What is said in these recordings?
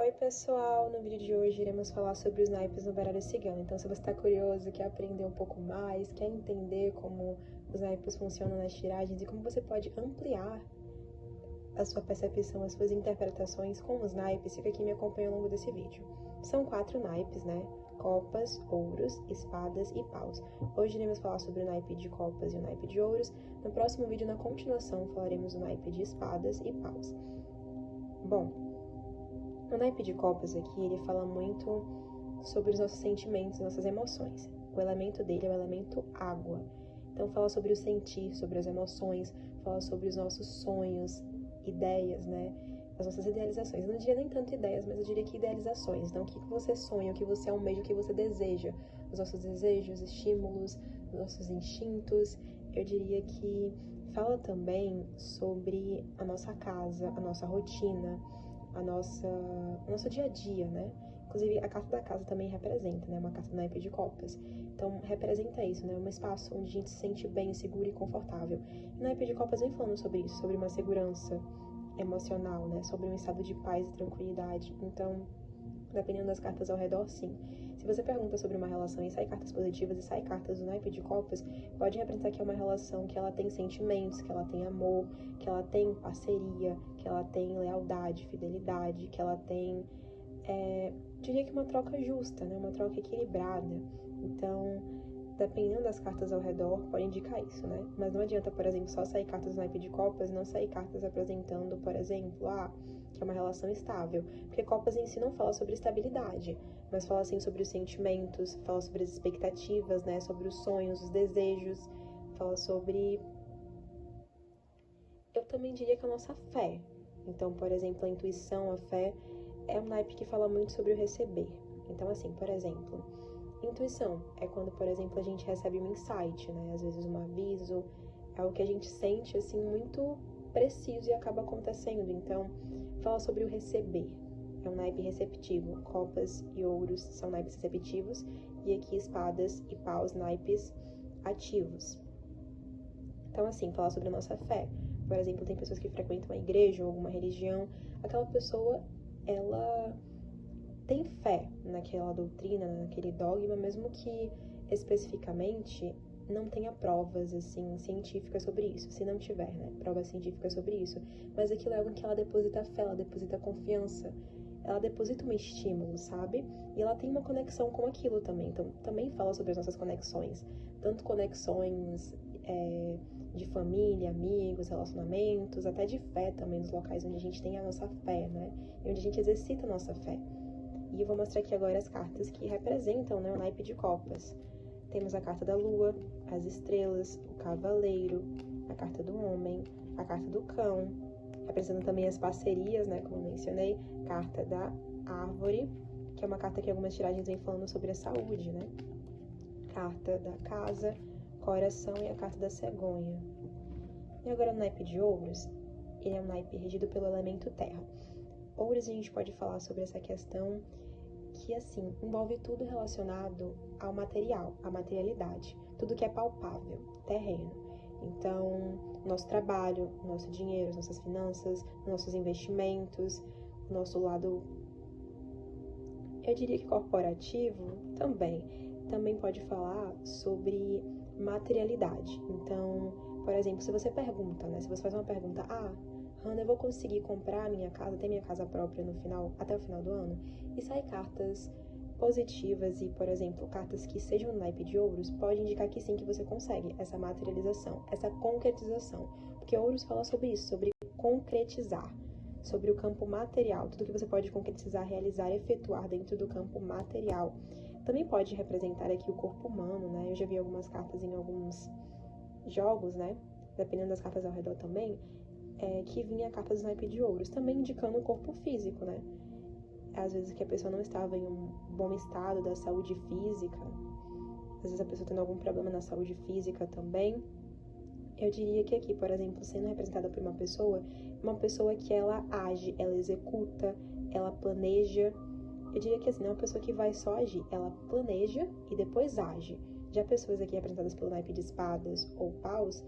Oi pessoal, no vídeo de hoje iremos falar sobre os naipes no baralho cigano. Então se você está curioso, quer aprender um pouco mais, quer entender como os naipes funcionam nas tiragens e como você pode ampliar a sua percepção, as suas interpretações com os naipes, fica aqui e me acompanha ao longo desse vídeo. São 4 naipes, né? Copas, ouros, espadas e paus. Hoje iremos falar sobre o naipe de copas e o naipe de ouros. No próximo vídeo, na continuação, falaremos do naipe de espadas e paus. Bom, o naipe de copas aqui, ele fala muito sobre os nossos sentimentos, nossas emoções. O elemento dele é o elemento água. Então fala sobre o sentir, sobre as emoções, fala sobre os nossos sonhos, ideias, né? As nossas idealizações. Eu não diria nem tanto ideias, mas eu diria que idealizações. Então, o que você sonha, o que você almeja, o que você deseja. Os nossos desejos, estímulos, os nossos instintos. Eu diria que fala também sobre a nossa casa, a nossa rotina, o nosso dia a dia, né? Inclusive, a carta da casa também representa, né? Uma carta do naipe de copas. Então, representa isso, né? Um espaço onde a gente se sente bem, seguro e confortável. E o naipe de copas vem falando sobre isso, sobre uma segurança emocional, né? Sobre um estado de paz e tranquilidade. Então, dependendo das cartas ao redor, sim. Se você pergunta sobre uma relação e sai cartas positivas e sai cartas do naipe de copas, pode representar que é uma relação que ela tem sentimentos, que ela tem amor, que ela tem parceria, que ela tem lealdade, fidelidade, que ela tem, diria que uma troca justa, né? Uma troca equilibrada. Então, dependendo das cartas ao redor, pode indicar isso, né? Mas não adianta, por exemplo, só sair cartas do naipe de copas e não sair cartas apresentando, por exemplo, que é uma relação estável. Porque copas em si não fala sobre estabilidade, mas fala, assim, sobre os sentimentos, fala sobre as expectativas, né? Sobre os sonhos, os desejos, fala sobre... Eu também diria que a nossa fé. Então, por exemplo, a intuição, a fé, é um naipe que fala muito sobre o receber. Então, assim, por exemplo... Intuição é quando, por exemplo, a gente recebe um insight, né? Às vezes um aviso, é algo que a gente sente, assim, muito preciso e acaba acontecendo. Então, fala sobre o receber. É um naipe receptivo. Copas e ouros são naipes receptivos. E aqui espadas e paus, naipes ativos. Então, assim, fala sobre a nossa fé. Por exemplo, tem pessoas que frequentam a igreja ou alguma religião. Aquela pessoa, ela... tem fé naquela doutrina, naquele dogma, mesmo que especificamente não tenha provas, assim, científicas sobre isso. Se não tiver, né, provas científicas sobre isso. Mas aquilo é algo que ela deposita fé, ela deposita confiança, ela deposita um estímulo, sabe? E ela tem uma conexão com aquilo também. Então, também fala sobre as nossas conexões. Tanto conexões de família, amigos, relacionamentos, até de fé também, nos locais onde a gente tem a nossa fé, né? E onde a gente exercita a nossa fé. E eu vou mostrar aqui agora as cartas que representam, né, o naipe de copas. Temos a carta da lua, as estrelas, o cavaleiro, a carta do homem, a carta do cão, representando também as parcerias, né, como eu mencionei, carta da árvore, que é uma carta que algumas tiragens vêm falando sobre a saúde, né, carta da casa, coração e a carta da cegonha. E agora o naipe de ouros, ele é um naipe regido pelo elemento terra. Ouros, a gente pode falar sobre essa questão que, assim, envolve tudo relacionado ao material, à materialidade, tudo que é palpável, terreno. Então, nosso trabalho, nosso dinheiro, nossas finanças, nossos investimentos, nosso lado, eu diria que corporativo, também pode falar sobre materialidade. Então, por exemplo, se você pergunta, né, se você faz uma pergunta, Hannah, eu vou conseguir comprar a minha casa, ter minha casa própria até o final do ano? E sai cartas positivas e, por exemplo, cartas que sejam no naipe de ouros, pode indicar que sim, que você consegue essa materialização, essa concretização. Porque ouros fala sobre isso, sobre concretizar, sobre o campo material, tudo que você pode concretizar, realizar, efetuar dentro do campo material. Também pode representar aqui o corpo humano, né? Eu já vi algumas cartas em alguns jogos, né? Dependendo das cartas ao redor também, que vinha a carta dos naipe de ouros, também indicando o corpo físico, né? Às vezes que a pessoa não estava em um bom estado da saúde física, às vezes a pessoa tendo algum problema na saúde física também. Eu diria que aqui, por exemplo, sendo representada por uma pessoa que ela age, ela executa, ela planeja. Eu diria que assim, não é uma pessoa que vai só agir, ela planeja e depois age. Já pessoas aqui representadas pelo naipe de espadas ou paus,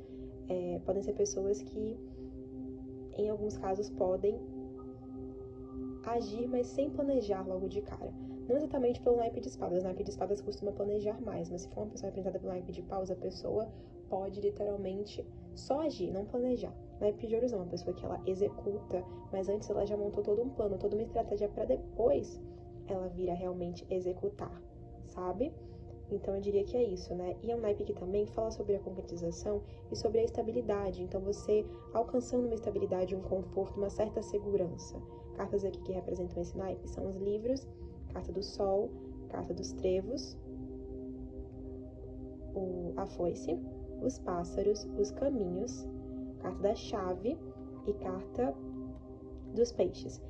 podem ser pessoas que, em alguns casos, podem agir, mas sem planejar logo de cara. Não exatamente pelo naipe de espadas. O naipe de espadas costuma planejar mais, mas se for uma pessoa representada pelo naipe de paus, a pessoa pode literalmente só agir, não planejar. O naipe de ouros não, uma pessoa que ela executa, mas antes ela já montou todo um plano, toda uma estratégia para depois ela vir a realmente executar, sabe? Então eu diria que é isso, né? E é um naipe que também fala sobre a concretização e sobre a estabilidade. Então você alcançando uma estabilidade, um conforto, uma certa segurança. Cartas aqui que representam esse naipe são os livros, carta do sol, carta dos trevos, a foice, os pássaros, os caminhos, carta da chave e carta dos peixes.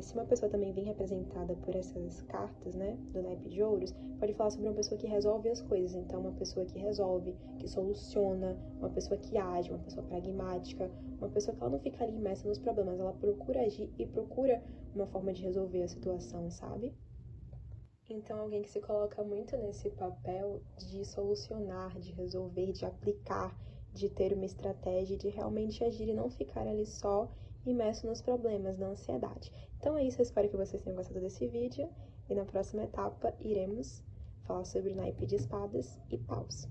Se uma pessoa também vem representada por essas cartas, né, do naipe de ouros, pode falar sobre uma pessoa que resolve as coisas. Então, uma pessoa que resolve, que soluciona, uma pessoa que age, uma pessoa pragmática, uma pessoa que ela não fica ali imersa nos problemas, ela procura agir e procura uma forma de resolver a situação, sabe? Então, alguém que se coloca muito nesse papel de solucionar, de resolver, de aplicar, de ter uma estratégia, de realmente agir e não ficar ali só imerso nos problemas, na ansiedade. Então é isso, eu espero que vocês tenham gostado desse vídeo e na próxima etapa iremos falar sobre o naipe de espadas e paus.